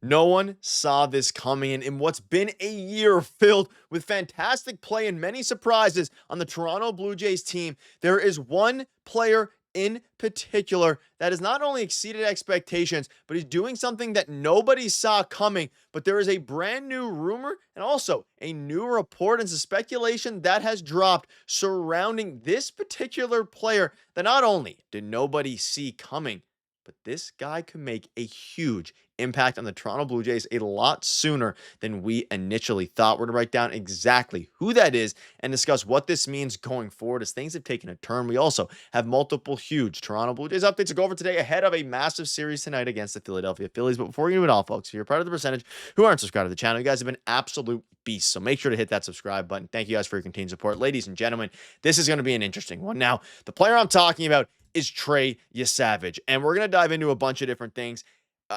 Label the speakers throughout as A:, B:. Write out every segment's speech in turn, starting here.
A: No one saw this coming in what's been a year filled with fantastic play and many surprises on the Toronto Blue Jays team. There is one player in particular that has not only exceeded expectations, but he's doing something that nobody saw coming. But there is a brand new rumor and also a new report and some speculation that has dropped surrounding this particular player that not only did nobody see coming, but this guy could make a huge impact on the Toronto Blue Jays a lot sooner than we initially thought. We're going to write down exactly who that is and discuss what this means going forward as things have taken a turn. We also have multiple huge Toronto Blue Jays updates to go over today ahead of a massive series tonight against the Philadelphia Phillies. But before we do it all, folks, if you're part of the percentage who aren't subscribed to the channel, you guys have been absolute beasts. So make sure to hit that subscribe button. Thank you guys for your continued support. Ladies and gentlemen, this is going to be an interesting one. Now, the player I'm talking about is Trey Yesavage. And we're going to dive into a bunch of different things.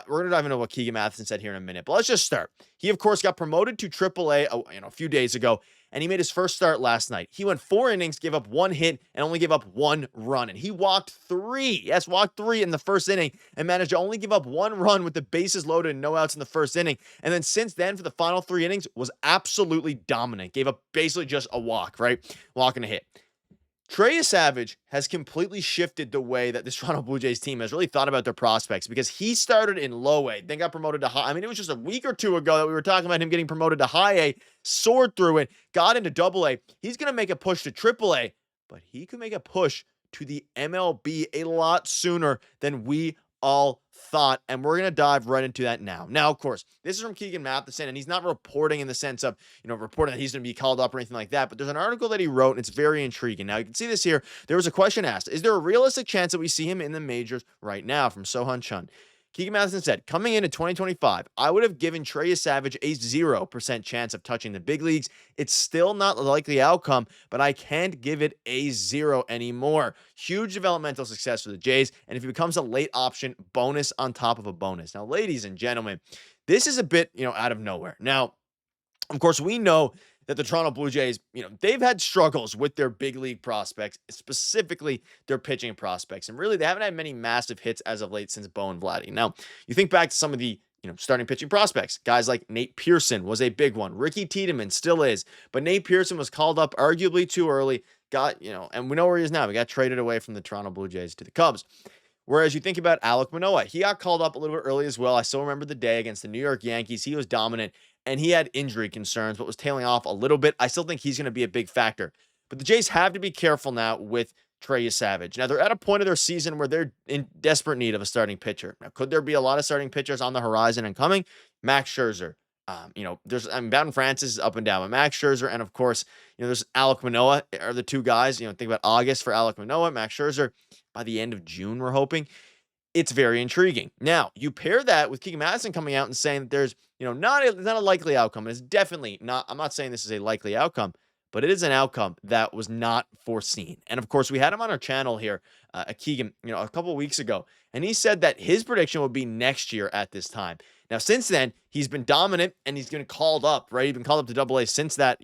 A: We're going to dive into what Keegan Matheson said here in a minute. But let's just start. He, of course, got promoted to AAA a few days ago, and he made his first start last night. He went 4 innings, gave up 1 hit, and only gave up 1 run. And he walked 3. Yes, walked 3 in the first inning and managed to only give up 1 run with the bases loaded and no outs in the first inning. And then since then, for the final 3 innings, was absolutely dominant. Gave up basically just a walk, right? Walk and a hit. Trey Yesavage has completely shifted the way that this Toronto Blue Jays team has really thought about their prospects because he started in low A, then got promoted to high. I mean, it was just a week or two ago that we were talking about him getting promoted to high A, soared through it, got into double A. He's going to make a push to triple A, but he could make a push to the MLB a lot sooner than we all thought, and we're going to dive right into that now. Now, of course, this is from Keegan Matheson, and he's not reporting in the sense of, reporting that he's going to be called up or anything like that, but there's an article that he wrote, and it's very intriguing. Now, you can see this here. There was a question asked, is there a realistic chance that we see him in the majors right now, from Sohan Chun? Keegan Matheson said, coming into 2025, I would have given Trey Yesavage a 0% chance of touching the big leagues. It's still not a likely outcome, but I can't give it a 0 anymore. Huge developmental success for the Jays, and if he becomes a late option, bonus on top of a bonus. Now, ladies and gentlemen, this is a bit, out of nowhere. Now, of course, we know that the Toronto Blue Jays, they've had struggles with their big league prospects, specifically their pitching prospects. And really, they haven't had many massive hits as of late since Bo and Vladdy. Now, you think back to some of the, starting pitching prospects. Guys like Nate Pearson was a big one. Ricky Tiedemann still is. But Nate Pearson was called up arguably too early. And we know where he is now. He got traded away from the Toronto Blue Jays to the Cubs. Whereas you think about Alek Manoah, he got called up a little bit early as well. I still remember the day against the New York Yankees. He was dominant, and he had injury concerns, but was tailing off a little bit. I still think he's going to be a big factor. But the Jays have to be careful now with Trey Yesavage. Now, they're at a point of their season where they're in desperate need of a starting pitcher. Now, could there be a lot of starting pitchers on the horizon and coming? Max Scherzer. Bowden Francis is up and down with Max Scherzer, and of course, there's Alek Manoah are the two guys. Think about August for Alek Manoah, Max Scherzer by the end of June, we're hoping. It's very intriguing. Now, you pair that with Keegan Matheson coming out and saying that there's, not a likely outcome. It's definitely not. I'm not saying this is a likely outcome, but it is an outcome that was not foreseen. And of course, we had him on our channel here, Keegan, a couple of weeks ago, and he said that his prediction would be next year at this time. Now, since then, he's been dominant and he's been called up, right? He's been called up to Double A since that,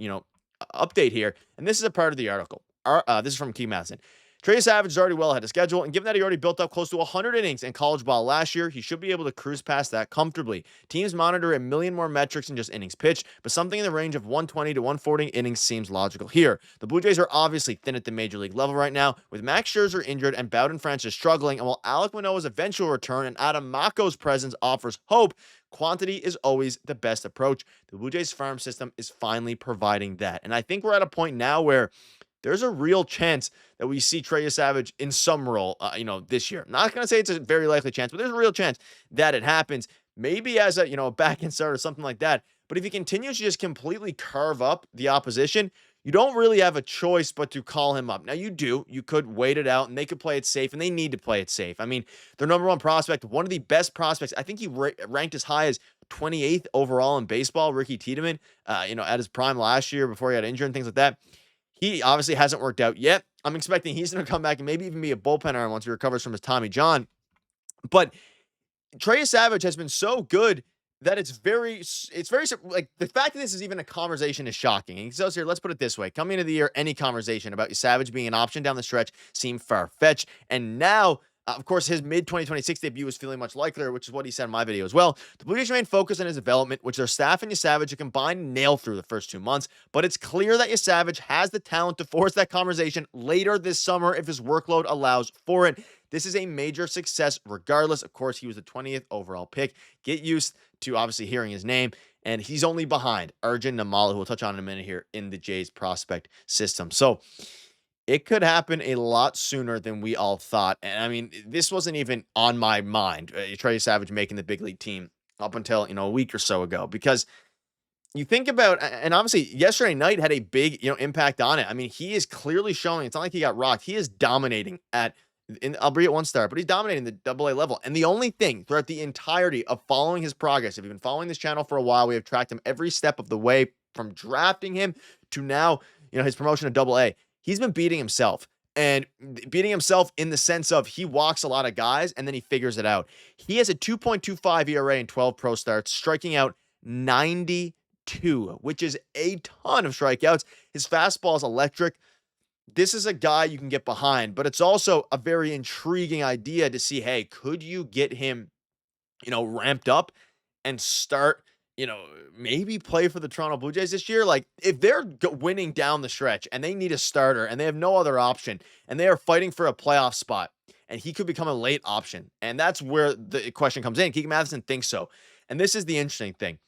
A: update here. And this is a part of the article. This is from Keegan Matheson. Trey Yesavage is already well ahead of schedule, and given that he already built up close to 100 innings in college ball last year, he should be able to cruise past that comfortably. Teams monitor a million more metrics than just innings pitched, but something in the range of 120 to 140 innings seems logical here. The Blue Jays are obviously thin at the major league level right now, with Max Scherzer injured and Bowden Francis struggling, and while Alek Manoah's eventual return and Adam Mako's presence offers hope, quantity is always the best approach. The Blue Jays farm system is finally providing that, and I think we're at a point now where there's a real chance that we see Trey Yesavage in some role, this year. I'm not going to say it's a very likely chance, but there's a real chance that it happens. Maybe as a, a back-end start or something like that. But if he continues to just completely carve up the opposition, you don't really have a choice but to call him up. Now, you do. You could wait it out, and they could play it safe, and they need to play it safe. I mean, their number one prospect, one of the best prospects. I think he ranked as high as 28th overall in baseball, Ricky Tiedemann, at his prime last year before he got injured and things like that. He obviously hasn't worked out yet. I'm expecting he's going to come back and maybe even be a bullpen arm once he recovers from his Tommy John. But Trey Yesavage has been so good that it's very like the fact that this is even a conversation is shocking. And he says here, let's put it this way. Coming into the year, any conversation about Yesavage being an option down the stretch seemed far-fetched. And now Of course, his mid-2026 debut was feeling much likelier, which is what he said in my video as well. The Blue Jays remain focused on his development, which their staff and Yesavage have combined nailed through the first 2 months, but it's clear that Yesavage has the talent to force that conversation later this summer if his workload allows for it. This is a major success regardless. Of course, he was the 20th overall pick. Get used to obviously hearing his name, and he's only behind Arjun Namala, who we'll touch on in a minute here in the Jays prospect system. So it could happen a lot sooner than we all thought. And I mean, this wasn't even on my mind, Trey Yesavage making the big league team up until, a week or so ago, because you think about, and obviously yesterday night had a big, impact on it. I mean, he is clearly showing, it's not like he got rocked. He is dominating albeit one star, but he's dominating the AA level. And the only thing throughout the entirety of following his progress, if you've been following this channel for a while, we have tracked him every step of the way from drafting him to now, his promotion to AA. He's been beating himself, and beating himself in the sense of he walks a lot of guys and then he figures it out. He has a 2.25 ERA in 12 pro starts, striking out 92, which is a ton of strikeouts. His fastball is electric. This is a guy you can get behind, but it's also a very intriguing idea to see, hey, could you get him, ramped up and start, maybe play for the Toronto Blue Jays this year? Like, if they're winning down the stretch and they need a starter and they have no other option and they are fighting for a playoff spot, and he could become a late option. And that's where the question comes in. Keegan Matheson thinks so. And this is the interesting thing.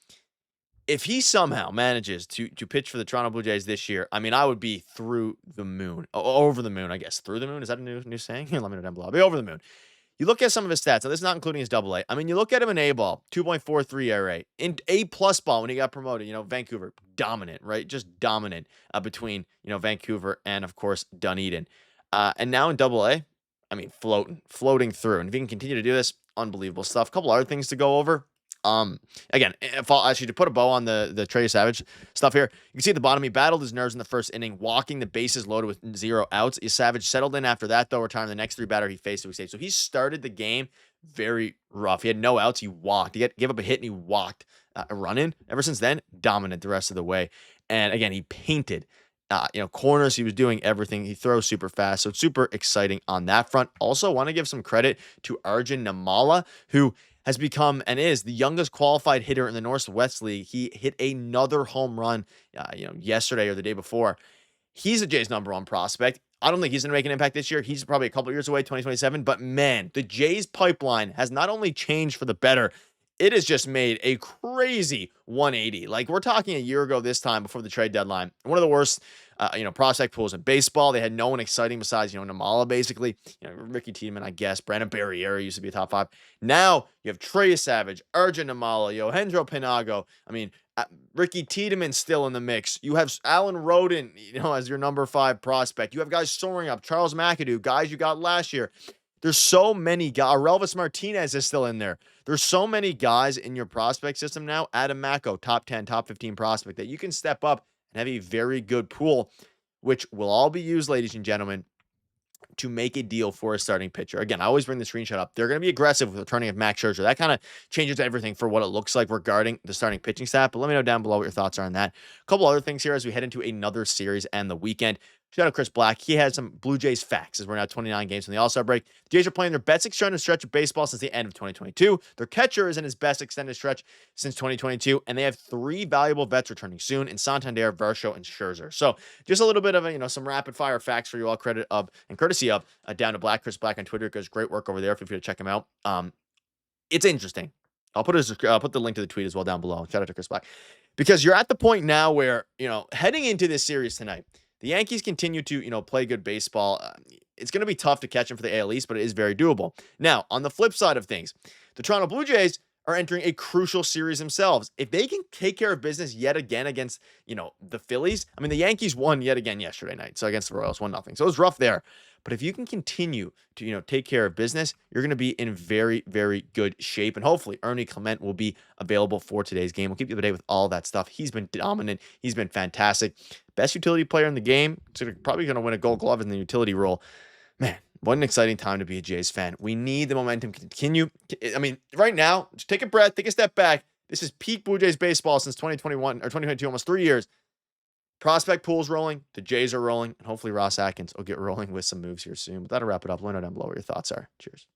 A: If he somehow manages to pitch for the Toronto Blue Jays this year, I mean, I would be through the moon. Over the moon, I guess. Through the moon? Is that a new saying? Let me know down below. I'll be over the moon. You look at some of his stats. Now, this is not including his AA. I mean, you look at him in A-ball, 2.43 ERA. In A-plus ball, when he got promoted, Vancouver, dominant, right? Just dominant between, Vancouver and, of course, Dunedin. And now in AA, I mean, floating through. And if he can continue to do this, unbelievable stuff. A couple other things to go over. Again, if I'll ask you to put a bow on the Trey Yesavage stuff here, you can see at the bottom, he battled his nerves in the first inning, walking the bases loaded with 0 outs. Yesavage settled in after that, though, retiring the next 3 batter he faced, so he saved. So he started the game very rough. He had no outs. He walked. He gave up a hit and he walked a run in. Ever since then, dominant the rest of the way. And again, he painted corners. He was doing everything. He throws super fast. So it's super exciting on that front. Also, want to give some credit to Arjun Namala, who has become and is the youngest qualified hitter in the Northwest League. He hit another home run, yesterday or the day before. He's a Jays #1 prospect. I don't think he's going to make an impact this year. He's probably a couple years away, 2027. But man, the Jays pipeline has not only changed for the better, it has just made a crazy 180. Like, we're talking a year ago this time before the trade deadline. One of the worst, prospect pools in baseball. They had no one exciting besides, Namala, basically. Ricky Tiedemann, I guess. Brandon Barriera used to be a top 5. Now you have Trey Yesavage, Arjun Namala, Yohendro Pinago. I mean, Ricky Tiedemann still in the mix. You have Alan Roden, as your number 5 prospect. You have guys soaring up. Charles McAdoo, guys you got last year. There's so many guys. Relvis Martinez is still in there. There's so many guys in your prospect system now. Adam Macko, top 10, top 15 prospect, that you can step up and have a very good pool, which will all be used, ladies and gentlemen, to make a deal for a starting pitcher. Again, I always bring the screenshot up. They're going to be aggressive with the returning of Max Scherzer. That kind of changes everything for what it looks like regarding the starting pitching staff. But let me know down below what your thoughts are on that. A couple other things here as we head into another series and the weekend. Shout out Chris Black. He had some Blue Jays facts as we're now 29 games from the All-Star break. The Jays are playing their best extended stretch of baseball since the end of 2022. Their catcher is in his best extended stretch since 2022, and they have 3 valuable vets returning soon in Santander, Varsho, and Scherzer. So just a little bit of some rapid fire facts for you all, credit of and courtesy of Down to Black, Chris Black on Twitter. Does great work over there. Feel free to check him out. It's interesting. I'll put the link to the tweet as well down below. Shout out to Chris Black, because you're at the point now where heading into this series tonight, the Yankees continue to, play good baseball. It's going to be tough to catch them for the AL East, but it is very doable. Now, on the flip side of things, the Toronto Blue Jays are entering a crucial series themselves. If they can take care of business yet again against, the Phillies. I mean, the Yankees won yet again yesterday night. So against the Royals, 1-0. So it was rough there. But if you can continue to, take care of business, you're going to be in very, very good shape. And hopefully Ernie Clement will be available for today's game. We'll keep you up to date with all that stuff. He's been dominant. He's been fantastic. Best utility player in the game. So probably going to win a Gold Glove in the utility role. Man, what an exciting time to be a Jays fan. We need the momentum to continue. I mean, right now, just take a breath, take a step back. This is peak Blue Jays baseball since 2021 or 2022, almost 3 years. Prospect pool's rolling. The Jays are rolling. And hopefully Ross Atkins will get rolling with some moves here soon. But that'll wrap it up. Let me know down below what your thoughts are. Cheers.